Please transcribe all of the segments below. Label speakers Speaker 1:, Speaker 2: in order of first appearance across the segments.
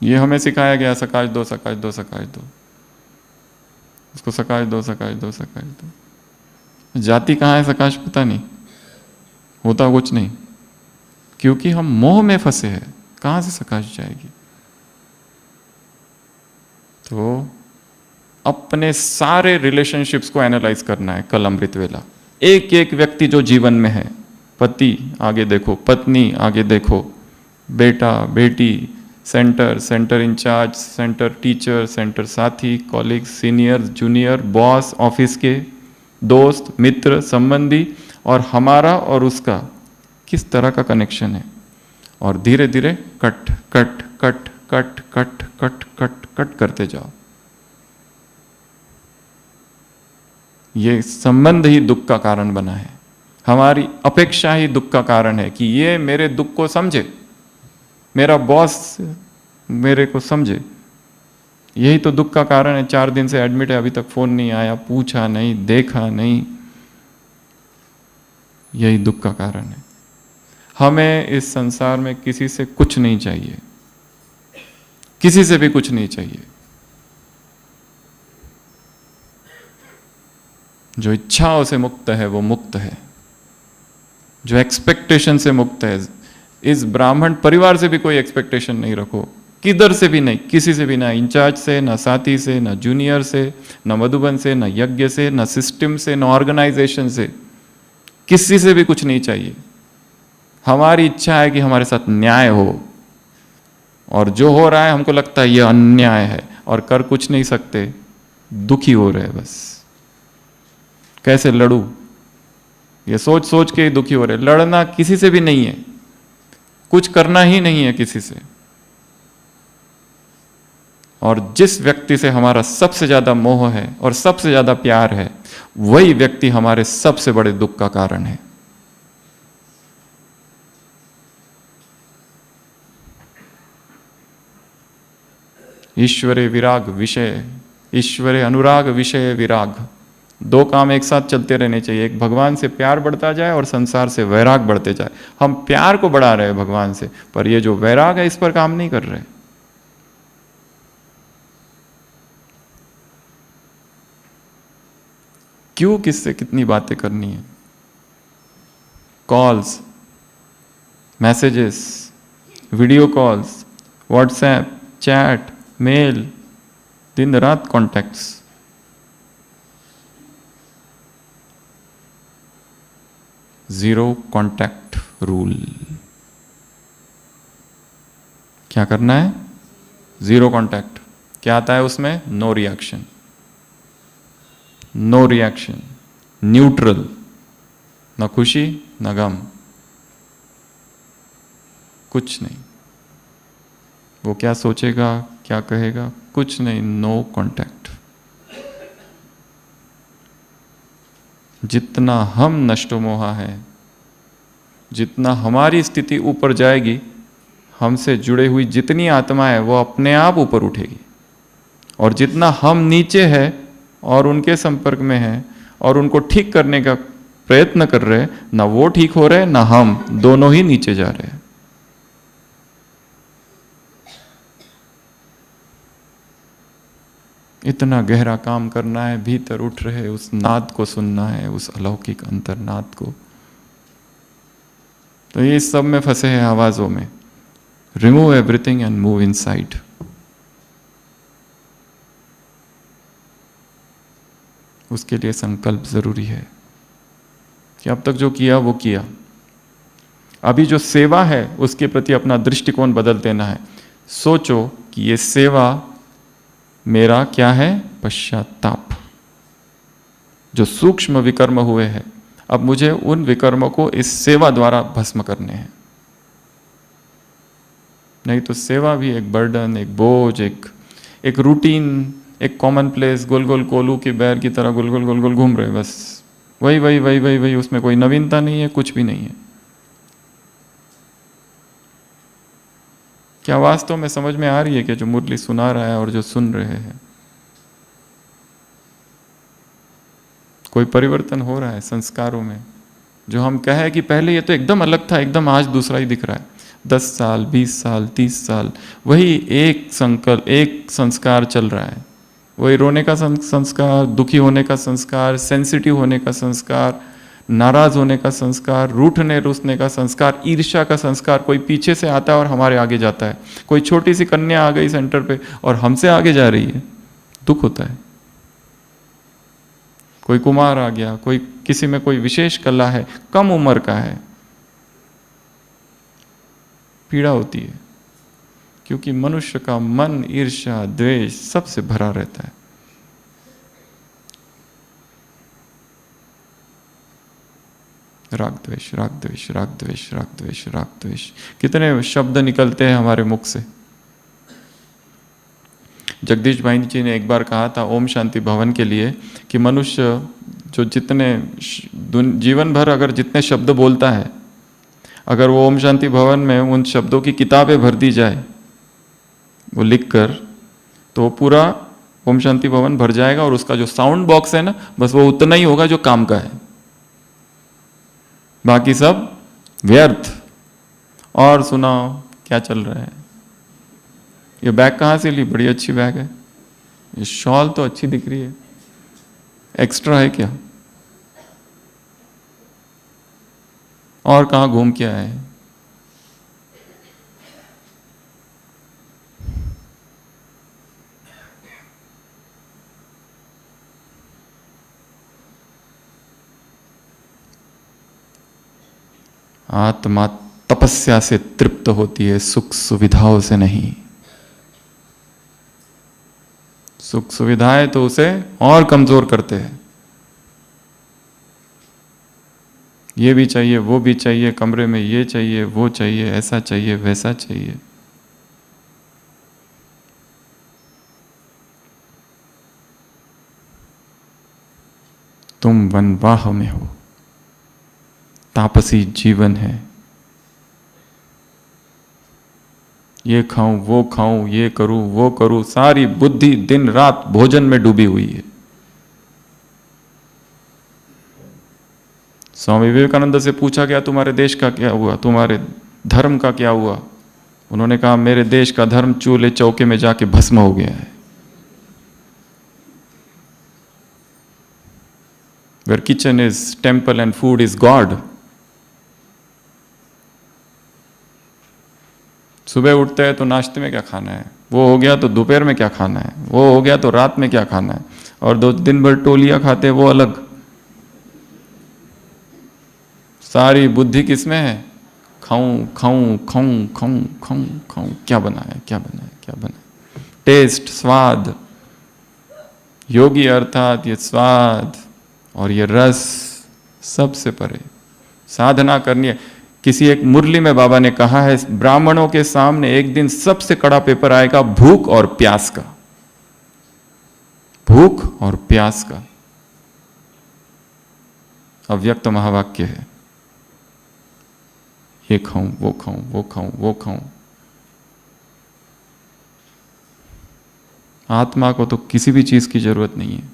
Speaker 1: ये हमें सिखाया गया, सकाश दो सकाश दो सकाश दो, उसको सकाश दो सकाश दो सकाश दो। जाती कहाँ है सकाश पता नहीं, होता कुछ नहीं, क्योंकि हम मोह में फंसे हैं। कहाँ से सकाश जाएगी? तो अपने सारे रिलेशनशिप्स को एनालाइज करना है कल अमृत वेला। एक एक व्यक्ति जो जीवन में है, पति आगे देखो, पत्नी आगे देखो, बेटा बेटी, centre, centre incharge, centre teacher, centre साथी, colleague, senior, junior, boss, office के दोस्त, मित्र, संबंधी, और हमारा और उसका किस तरह का कनेक्शन है। और धीरे धीरे cut cut cut cut cut cut cut cut करते जाओ। ये संबंध ही दुख का कारण बना है, हमारी अपेक्षा ही दुख का कारण है कि ये मेरे दुख को समझे, मेरा बॉस मेरे को समझे। यही तो दुख का कारण है। 4 दिन से एडमिट है, अभी तक फोन नहीं आया, पूछा नहीं, देखा नहीं, यही दुख का कारण है। हमें इस संसार में किसी से कुछ नहीं चाहिए, किसी से भी कुछ नहीं चाहिए। जो इच्छाओं से मुक्त है वो मुक्त है, जो एक्सपेक्टेशन से मुक्त है। इस ब्राह्मण परिवार से भी कोई एक्सपेक्टेशन नहीं रखो, किधर से भी नहीं, किसी से भी, ना इंचार्ज से, ना साथी से, ना जूनियर से, ना मधुबन से, ना यज्ञ से, ना सिस्टम से, ना ऑर्गेनाइजेशन से, किसी से भी कुछ नहीं चाहिए। हमारी इच्छा है कि हमारे साथ न्याय हो, और जो हो रहा है हमको लगता है यह अन्याय है, और कर कुछ नहीं सकते, दुखी हो रहे बस। कैसे लड़ूं, ये सोच सोच के ही दुखी हो रहे। लड़ना किसी से भी नहीं है, कुछ करना ही नहीं है किसी से। और जिस व्यक्ति से हमारा सबसे ज्यादा मोह है और सबसे ज्यादा प्यार है, वही व्यक्ति हमारे सबसे बड़े दुख का कारण है। ईश्वरे विराग विषय, ईश्वरे अनुराग विषय विराग, 2 काम एक साथ चलते रहने चाहिए। एक भगवान से प्यार बढ़ता जाए और संसार से वैराग बढ़ते जाए। हम प्यार को बढ़ा रहे हैं भगवान से, पर ये जो वैराग है इस पर काम नहीं कर रहे। क्यों किससे कितनी बातें करनी है? Calls, messages, video calls, WhatsApp, chat, mail, दिन रात कॉन्टैक्ट्स। Zero contact rule. क्या करना है? Zero contact. क्या आता है उसमें? No reaction, no reaction, neutral, न खुशी न गम, कुछ नहीं। वो क्या सोचेगा, क्या कहेगा, कुछ नहीं, नो कॉन्टैक्ट। जितना हम नष्टो मोहा है, जितना हमारी स्थिति ऊपर जाएगी, हमसे जुड़े हुई जितनी आत्मा है वो अपने आप ऊपर उठेगी। और जितना हम नीचे है और उनके संपर्क में है और उनको ठीक करने का प्रयत्न कर रहे, ना वो ठीक हो रहे ना हम, दोनों ही नीचे जा रहे हैं। इतना गहरा काम करना है, भीतर उठ रहे उस नाद को सुनना है, उस अलौकिक अंतर्नाद को। तो ये सब में फंसे हैं आवाजों में। Remove everything and move inside. उसके लिए संकल्प जरूरी है कि अब तक जो किया वो किया। अभी जो सेवा है उसके प्रति अपना दृष्टिकोण बदल देना है। सोचो कि ये सेवा मेरा क्या है? पश्चाताप। जो सूक्ष्म विकर्म हुए हैं, अब मुझे उन विकर्मों को इस सेवा द्वारा भस्म करने हैं। नहीं तो सेवा भी एक बर्डन, एक बोझ, एक रूटीन, एक कॉमन प्लेस, गोल गोल कोलू के बैर की तरह गोल गोल गोल गोल घूम रहे बस। वही वही वही वही वही, उसमें कोई नवीनता नहीं है, कुछ भी नहीं है। क्या वास्तव में समझ में आ रही है कि जो मुरली सुना रहा है और जो सुन रहे हैं, कोई परिवर्तन हो रहा है संस्कारों में? जो हम कहे कि पहले ये तो एकदम अलग था, एकदम आज दूसरा ही दिख रहा है, 10 साल, 20 साल, 30 साल वही एक संकल्प, एक संस्कार चल रहा है। वही रोने का संस्कार, दुखी होने का संस्कार, सेंसिटिव होने का संस्कार, नाराज होने का संस्कार, रूठने रुसने का संस्कार, ईर्ष्या का संस्कार। कोई पीछे से आता है और हमारे आगे जाता है। कोई छोटी सी कन्या आ गई सेंटर पे और हमसे आगे जा रही है, दुख होता है। कोई कुमार आ गया, कोई किसी में कोई विशेष कला है, कम उम्र का है, पीड़ा होती है, क्योंकि मनुष्य का मन ईर्ष्या द्वेष सबसे भरा रहता है। राग द्वेष, राग द्वेष, राग द्वेष, राग द्वेष, राग द्वेष, कितने शब्द निकलते हैं हमारे मुख से। जगदीश भाई जी ने एक बार कहा था ओम शांति भवन के लिए कि मनुष्य जो जितने जीवन भर अगर जितने शब्द बोलता है, अगर वो ओम शांति भवन में उन शब्दों की किताबें भर दी जाए वो लिख कर, तो पूरा ओम शांति भवन भर जाएगा और उसका जो साउंड बॉक्स है ना, बस वो उतना ही होगा जो काम का है, बाकी सब व्यर्थ। और सुनाओ क्या चल रहा है? ये बैग कहाँ से ली? बड़ी अच्छी बैग है। ये शॉल तो अच्छी दिख रही है, एक्स्ट्रा है क्या? और कहाँ घूम के आए? आत्मा तपस्या से तृप्त होती है, सुख सुविधाओं से नहीं। सुख सुविधाएं तो उसे और कमजोर करते हैं। ये भी चाहिए, वो भी चाहिए, कमरे में ये चाहिए, वो चाहिए, ऐसा चाहिए, वैसा चाहिए। तुम वनवाह में हो, तापसी जीवन है। ये खाऊं, वो खाऊं, ये करूं, वो करूं, सारी बुद्धि दिन रात भोजन में डूबी हुई है। स्वामी विवेकानंद से पूछा गया तुम्हारे देश का क्या हुआ, तुम्हारे धर्म का क्या हुआ? उन्होंने कहा मेरे देश का धर्म चूल्हे चौके में जाके भस्म हो गया है। Where kitchen is temple and food is God. सुबह उठते हैं तो नाश्ते में क्या खाना है, वो हो गया तो दोपहर में क्या खाना है, वो हो गया तो रात में क्या खाना है, और दो दिन भर टोलियां खाते हैं वो अलग। सारी बुद्धि किसमें है? खाऊं खाऊं खाऊं खाऊं खाऊं खाऊं, क्या बनाया क्या बनाया क्या बनाया। टेस्ट, स्वाद, योगी अर्थात ये स्वाद और ये रस सबसे परे साधना करनी है। किसी एक मुरली में बाबा ने कहा है ब्राह्मणों के सामने एक दिन सबसे कड़ा पेपर आएगा भूख और प्यास का। भूख और प्यास का अव्यक्त महावाक्य है। ये खाऊं, वो खाऊं, वो खाऊं, वो खाऊं। आत्मा को तो किसी भी चीज की जरूरत नहीं है।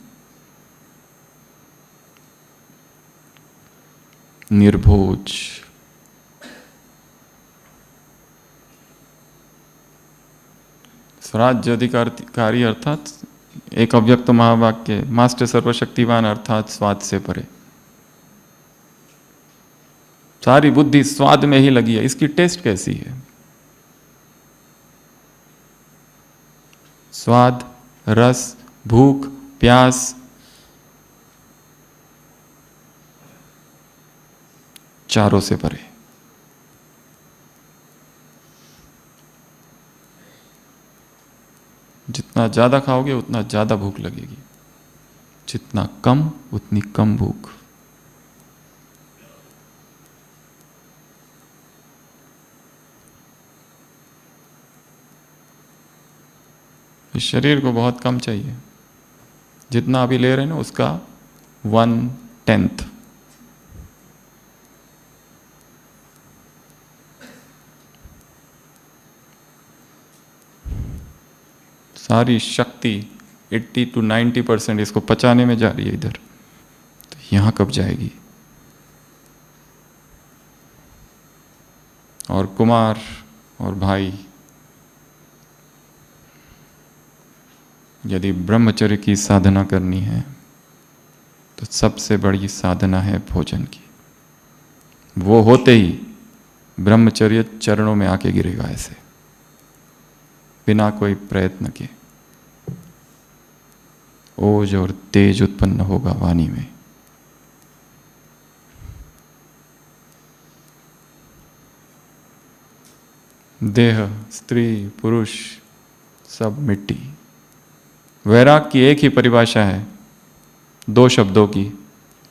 Speaker 1: निर्भोज, स्वराज्य अधिकारी अर्थात एक अव्यक्त महावाक्य, मास्टर सर्वशक्तिवान अर्थात स्वाद से परे। सारी बुद्धि स्वाद में ही लगी है। इसकी टेस्ट कैसी है? स्वाद, रस, भूख, प्यास, चारों से परे। जितना ज्यादा खाओगे उतना ज्यादा भूख लगेगी, जितना कम उतनी कम भूख। इस शरीर को बहुत कम चाहिए, जितना अभी ले रहे हैं ना उसका 1/10। सारी शक्ति 80 to 90% इसको पचाने में जा रही है इधर, तो यहां कब जाएगी? और कुमार और भाई, यदि ब्रह्मचर्य की साधना करनी है तो सबसे बड़ी साधना है भोजन की। वो होते ही ब्रह्मचर्य चरणों में आके गिरेगा ऐसे, बिना कोई प्रयत्न के। ओज और तेज उत्पन्न होगा वाणी में। देह, स्त्री, पुरुष सब मिट्टी। वैराग की एक ही परिभाषा है, 2 शब्दों की।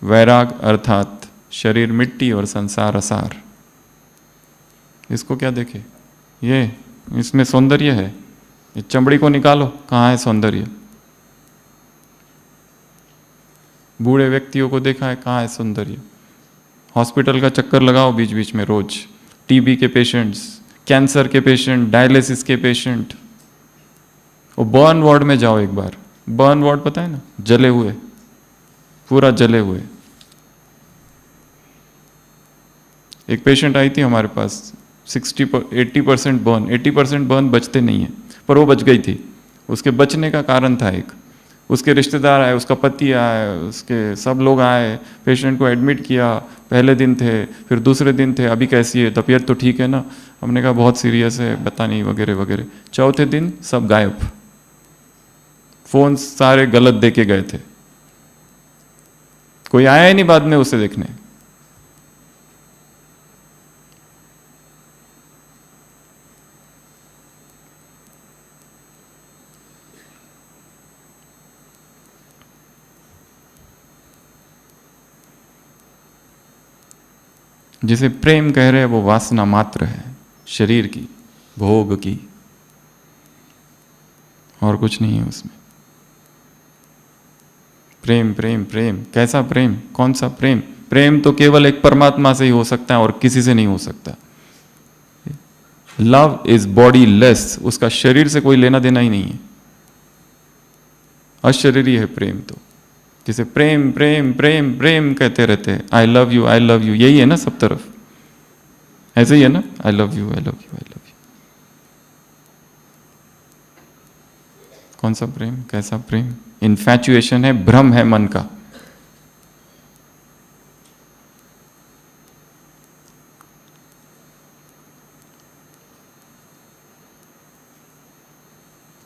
Speaker 1: वैराग अर्थात शरीर मिट्टी और संसार असार। इसको क्या देखे, ये इसमें सौंदर्य है, ये चमड़ी को निकालो, कहाँ है सौंदर्य? बूढ़े व्यक्तियों को देखा है, कहाँ है सौंदर्य? हॉस्पिटल का चक्कर लगाओ बीच बीच में रोज। टीबी के पेशेंट्स, कैंसर के पेशेंट, डायलिसिस के पेशेंट, वो बर्न वार्ड में जाओ एक बार। बर्न वार्ड पता है ना, जले हुए, पूरा जले हुए। एक पेशेंट आई थी हमारे पास, 80% बर्न, 80% बर्न बचते नहीं है, पर वो बच गई थी। उसके बचने का कारण था एक, उसके रिश्तेदार आए, उसका पति आए, उसके सब लोग आए, पेशेंट को एडमिट किया। पहले दिन थे, फिर दूसरे दिन थे, अभी कैसी है, तबीयत तो ठीक है ना? हमने कहा बहुत सीरियस है, पता नहीं वगैरह वगैरह। चौथे दिन सब गायब, फोन सारे गलत दे के गए थे, कोई आया ही नहीं बाद में उसे देखने। जिसे प्रेम कह रहे हैं वो वासना मात्र है, शरीर की, भोग की, और कुछ नहीं है उसमें। प्रेम प्रेम प्रेम, कैसा प्रेम, कौन सा प्रेम? प्रेम तो केवल एक परमात्मा से ही हो सकता है और किसी से नहीं हो सकता। लव इज बॉडी लेस, उसका शरीर से कोई लेना देना ही नहीं है, अशरीरी है प्रेम। तो जिसे प्रेम प्रेम प्रेम प्रेम कहते रहते हैं, I love you I love you, यही है ना सब तरफ, ऐसे ही है ना, I love you I love you I love you. कौन सा प्रेम, कैसा प्रेम? इन्फैचुएशन है, भ्रम है मन का।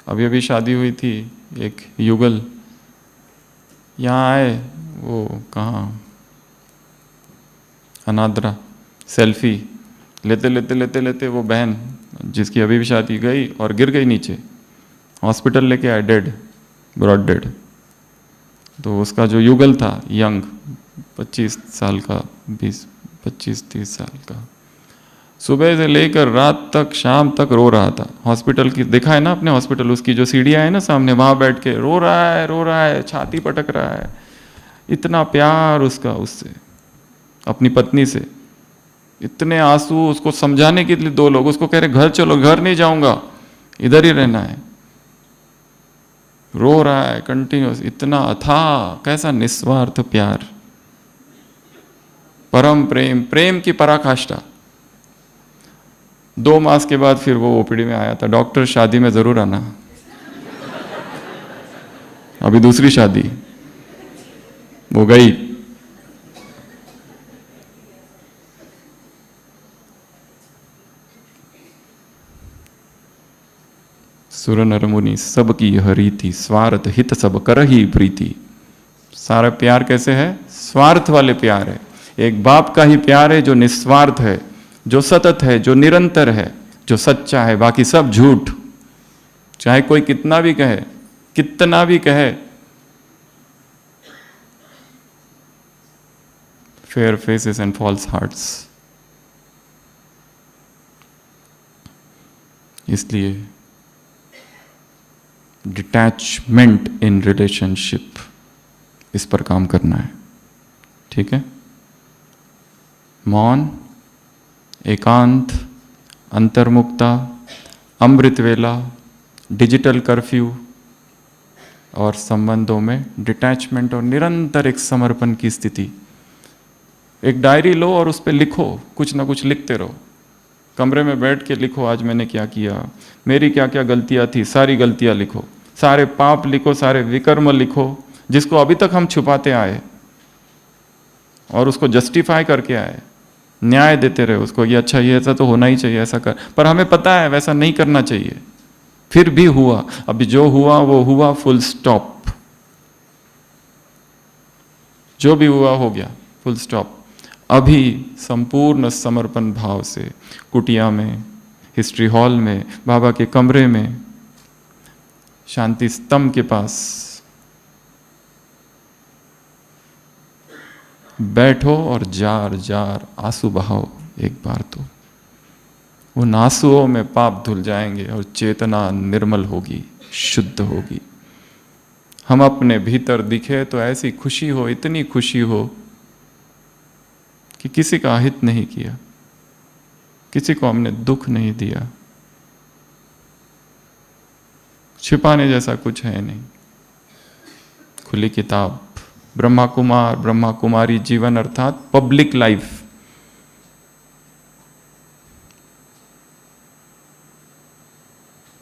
Speaker 1: अभी अभी शादी हुई थी, एक युगल यहाँ आए, वो कहाँ, अनाद्रा, सेल्फी लेते लेते लेते लेते वो बहन जिसकी अभी भी शादी गई और गिर गई नीचे, हॉस्पिटल लेके आए, डेड, ब्रॉड डेड। तो उसका जो युगल था, यंग, 25 साल का, 25-30 साल का, सुबह से लेकर रात तक, शाम तक रो रहा था। हॉस्पिटल की देखा है ना अपने, हॉस्पिटल उसकी जो सीढ़ियाँ है ना सामने, वहाँ बैठ के रो रहा है, छाती पटक रहा है। इतना प्यार उसका उससे, अपनी पत्नी से, इतने आंसू। उसको समझाने के लिए 2 लोग उसको कह रहे घर चलो, घर नहीं जाऊंगा, इधर ही रहना है। रो रहा है कंटिन्यूस, इतना अथाह, कैसा निस्वार्थ प्यार, परम प्रेम, प्रेम की पराकाष्ठा। 2 मास के बाद फिर वो ओपीडी में आया था, डॉक्टर शादी में जरूर आना, अभी दूसरी शादी, वो गई। सुर नर मुनि सब की हरी थी, स्वार्थ हित सब कर ही प्रीति। सारा प्यार कैसे है? स्वार्थ वाले प्यार है। एक बाप का ही प्यार है जो निस्वार्थ है, जो सतत है, जो निरंतर है, जो सच्चा है, बाकी सब झूठ। चाहे कोई कितना भी कहे, कितना भी कहे, fair faces and false hearts. इसलिए डिटैचमेंट इन रिलेशनशिप, इस पर काम करना है, ठीक है? मौन, एकांत, अंतर्मुक्ता, अमृत वेला, डिजिटल कर्फ्यू और संबंधों में डिटैचमेंट और निरंतर एक समर्पण की स्थिति। एक डायरी लो और उस पर लिखो, कुछ ना कुछ लिखते रहो। कमरे में बैठ के लिखो आज मैंने क्या किया, मेरी क्या क्या गलतियां थी, सारी गलतियां लिखो, सारे पाप लिखो, सारे विकर्म लिखो, जिसको अभी तक हम छुपाते आए और उसको जस्टिफाई करके आए, न्याय देते रहे उसको, ये अच्छा ये ऐसा तो होना ही चाहिए, ऐसा कर, पर हमें पता है वैसा नहीं करना चाहिए, फिर भी हुआ। अभी जो हुआ वो हुआ, फुल स्टॉप। जो भी हुआ हो गया, फुल स्टॉप। अभी संपूर्ण समर्पण भाव से कुटिया में, हिस्ट्री हॉल में, बाबा के कमरे में, शांति स्तंभ के पास बैठो और जार जार आंसू बहाओ एक बार तो। उन आंसुओं में पाप धुल जाएंगे और चेतना निर्मल होगी, शुद्ध होगी। हम अपने भीतर दिखे तो ऐसी खुशी हो, इतनी खुशी हो कि किसी का अहित नहीं किया, किसी को हमने दुख नहीं दिया, छिपाने जैसा कुछ है नहीं। खुली किताब, ब्रह्मा कुमार ब्रह्मा कुमारी जीवन अर्थात public life.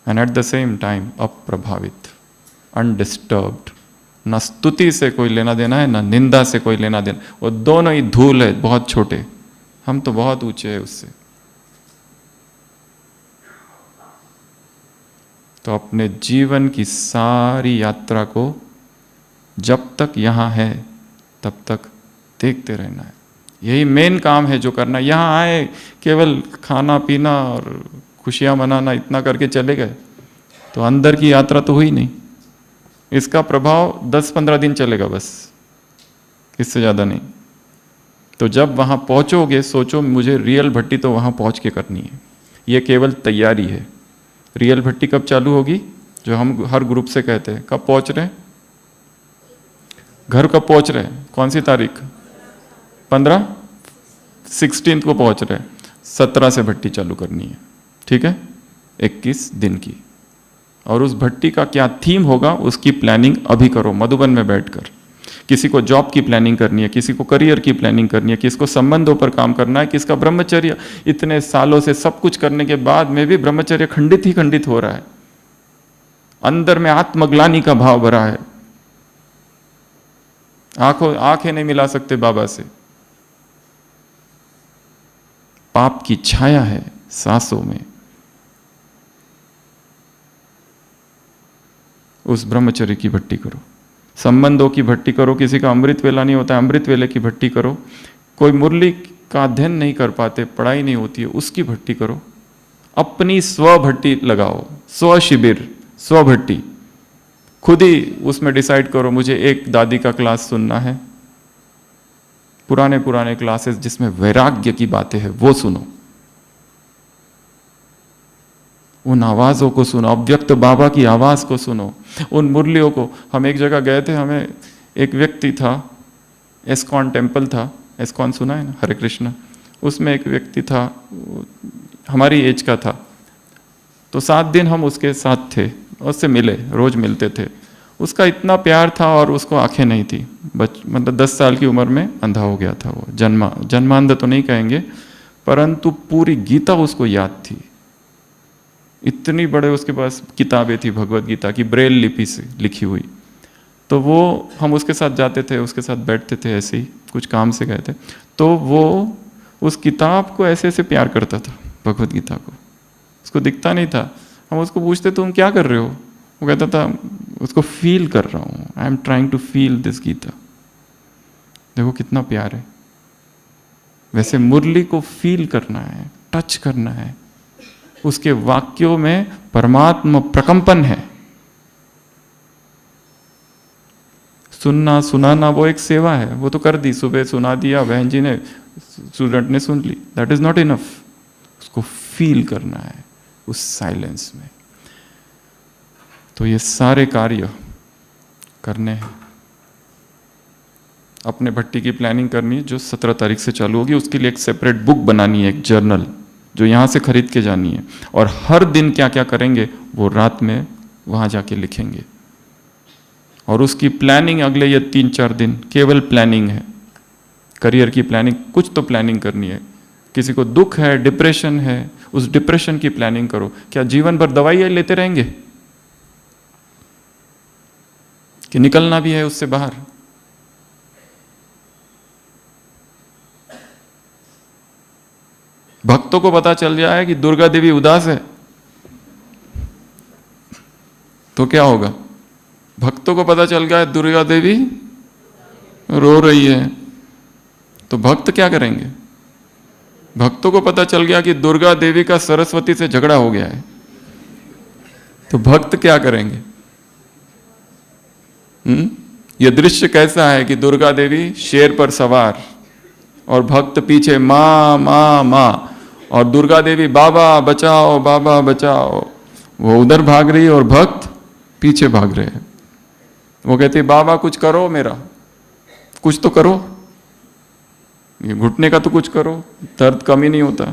Speaker 1: And at the same time अप्रभावित, अनडिस्टर्ब्ड। न स्तुति से कोई लेना देना है, न निंदा से कोई लेना देना, वो दोनों ही धूल है, बहुत छोटे, हम तो बहुत ऊंचे हैं उससे। तो अपने जीवन की सारी यात्रा को जब तक यहाँ है तब तक देखते रहना है। यही मेन काम है जो करना। यहाँ आए केवल खाना पीना और खुशियाँ मनाना, इतना करके चले गए तो अंदर की यात्रा तो हुई नहीं। इसका प्रभाव 10-15 दिन चलेगा बस, इससे ज़्यादा नहीं। तो जब वहाँ पहुँचोगे सोचो मुझे रियल भट्टी तो वहाँ पहुँच के करनी है। ये केवल तैयारी है। रियल भट्टी कब चालू होगी, जो हम हर ग्रुप से कहते हैं, कब पहुँच रहे हैं, घर कब पहुँच रहे हैं, कौन सी तारीख, 16 को पहुँच रहे हैं, 17 से भट्टी चालू करनी है, ठीक है, 21 दिन की। और उस भट्टी का क्या थीम होगा उसकी प्लानिंग अभी करो मधुबन में बैठकर। किसी को जॉब की प्लानिंग करनी है, किसी को करियर की प्लानिंग करनी है, किसको संबंधों पर काम करना है, किसका ब्रह्मचर्य, इतने सालों से सब कुछ करने के बाद में भी ब्रह्मचर्य खंडित ही खंडित हो रहा है। अंदर में आत्मग्लानि का भाव भरा है, आंखें नहीं मिला सकते बाबा से, पाप की छाया है सांसों में। उस ब्रह्मचर्य की भट्टी करो, संबंधों की भट्टी करो। किसी का अमृत वेला नहीं होता है, अमृत वेले की भट्टी करो। कोई मुरली का अध्ययन नहीं कर पाते, पढ़ाई नहीं होती है, उसकी भट्टी करो। अपनी स्व भट्टी लगाओ, स्व शिविर, स्व भट्टी। खुद ही उसमें डिसाइड करो मुझे एक दादी का क्लास सुनना है, पुराने पुराने क्लासेस जिसमें वैराग्य की बातें हैं वो सुनो, उन आवाज़ों को सुनो, अव्यक्त बाबा की आवाज़ को सुनो, उन मुरलियों को। हम एक जगह गए थे, हमें एक व्यक्ति था, एस्कॉन टेम्पल था, एस्कॉन सुना है ना, हरे कृष्णा, उसमें एक व्यक्ति था हमारी एज का था। तो 7 दिन हम उसके साथ थे, उससे मिले, रोज मिलते थे। उसका इतना प्यार था और उसको आंखें नहीं थी, मतलब 10 साल की उम्र में अंधा हो गया था वो, जन्मांध तो नहीं कहेंगे, परंतु पूरी गीता उसको याद थी। इतनी बड़े उसके पास किताबें थी भगवत गीता की, ब्रेल लिपि से लिखी हुई। तो वो हम उसके साथ जाते थे, उसके साथ बैठते थे, ऐसे ही कुछ काम से गए थे। तो वो उस किताब को ऐसे ऐसे प्यार करता था, भगवत गीता को। उसको दिखता नहीं था, हम उसको पूछते तुम क्या कर रहे हो, वो कहता था उसको फील कर रहा हूँ, I am trying to feel this Gita. देखो कितना प्यार है। वैसे मुरली को फील करना है, टच करना है, उसके वाक्यों में परमात्मा प्रकंपन है। सुनना सुनाना वो एक सेवा है, वो तो कर दी, सुबह सुना दिया, बहन जी ने, स्टूडेंट ने सुन ली, दैट इज नॉट इनफ। उसको फील करना है उस साइलेंस में। तो ये सारे कार्य करने हैं। अपने भट्टी की प्लानिंग करनी है जो 17 तारीख से चालू होगी। उसके लिए एक सेपरेट बुक बनानी है, एक जर्नल जो यहाँ से खरीद के जानी है। और हर दिन क्या क्या करेंगे वो रात में वहाँ जाके लिखेंगे। और उसकी प्लानिंग अगले ये 3-4 दिन केवल प्लानिंग है। करियर की प्लानिंग, कुछ तो प्लानिंग करनी है। किसी को दुख है, डिप्रेशन है, उस डिप्रेशन की प्लानिंग करो। क्या जीवन भर दवाइयां लेते रहेंगे कि निकलना भी है उससे बाहर? भक्तों को पता चल जाए कि दुर्गा देवी उदास है तो क्या होगा? भक्तों को पता चल गया दुर्गा देवी रो रही है तो भक्त क्या करेंगे? भक्तों को पता चल गया कि दुर्गा देवी का सरस्वती से झगड़ा हो गया है तो भक्त क्या करेंगे? यह दृश्य कैसा है कि दुर्गा देवी शेर पर सवार और भक्त पीछे माँ माँ माँ, और दुर्गा देवी बाबा बचाओ बाबा बचाओ, वो उधर भाग रही है और भक्त पीछे भाग रहे हैं। वो कहती बाबा कुछ करो, मेरा कुछ तो करो, ये घुटने का तो कुछ करो, दर्द कम ही नहीं होता,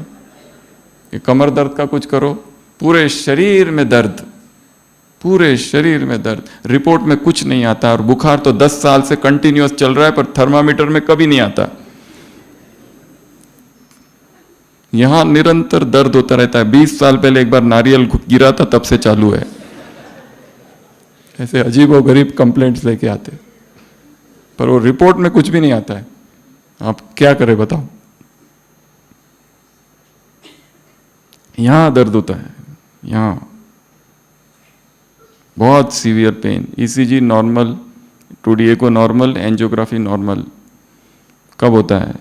Speaker 1: ये कमर दर्द का कुछ करो, पूरे शरीर में दर्द, पूरे शरीर में दर्द, रिपोर्ट में कुछ नहीं आता, और बुखार तो 10 साल से कंटिन्यूअस चल रहा है पर थर्मामीटर में कभी नहीं आता। यहां निरंतर दर्द होता रहता है। 20 साल पहले एक बार नारियल गिरा था, तब से चालू है। ऐसे अजीब और गरीब कंप्लेंट्स लेके आते, पर वो रिपोर्ट में कुछ भी नहीं आता है। आप क्या करें बताओ? यहां दर्द होता है, यहां बहुत severe pain. ECG normal, 2D एको नॉर्मल, एंजियोग्राफी नॉर्मल। कब होता है?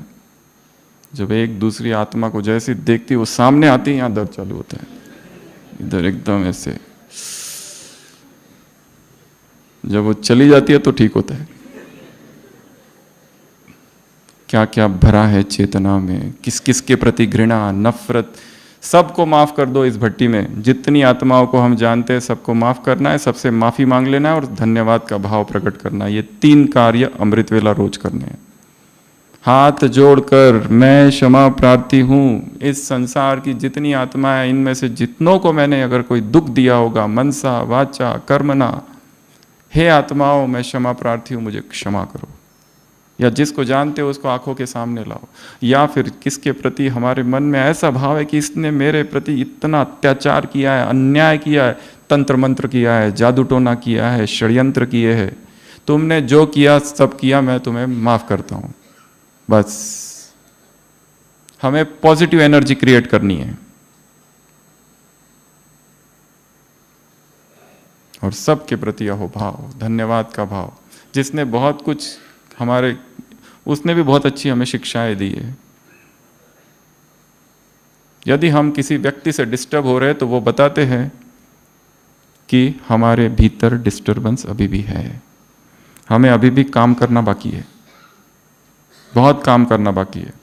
Speaker 1: जब एक दूसरी आत्मा को जैसे देखती वो सामने आती है, यहां दर्द चालू होता है, इधर एकदम ऐसे। जब वो चली जाती है तो ठीक होता है। क्या क्या भरा है चेतना में, किस किस के प्रति घृणा, नफरत, सबको माफ कर दो। इस भट्टी में जितनी आत्माओं को हम जानते हैं सबको माफ करना है, सबसे माफी मांग लेना है और धन्यवाद का भाव प्रकट करना है। ये 3 कार्य अमृत वेला रोज करने हैं। हाथ जोड़कर मैं क्षमा प्रार्थी हूँ, इस संसार की जितनी आत्माएं, इनमें से जितनों को मैंने अगर कोई दुख दिया होगा मनसा वाचा कर्मणा, हे आत्माओं मैं क्षमा प्रार्थी हूँ, मुझे क्षमा करो। या जिसको जानते हो उसको आंखों के सामने लाओ। या फिर किसके प्रति हमारे मन में ऐसा भाव है कि इसने मेरे प्रति इतना अत्याचार किया है, अन्याय किया है, तंत्र मंत्र किया है, जादू टोना किया है, षड्यंत्र किए हैं, तुमने जो किया सब किया, मैं तुम्हें माफ करता हूँ। बस हमें पॉजिटिव एनर्जी क्रिएट करनी है और सबके प्रति अहोभाव, धन्यवाद का भाव। जिसने बहुत कुछ हमारे, उसने भी बहुत अच्छी हमें शिक्षाएं दी है। यदि हम किसी व्यक्ति से डिस्टर्ब हो रहे हैं तो वो बताते हैं कि हमारे भीतर डिस्टर्बेंस अभी भी है, हमें अभी भी काम करना बाकी है, बहुत काम करना बाकी है।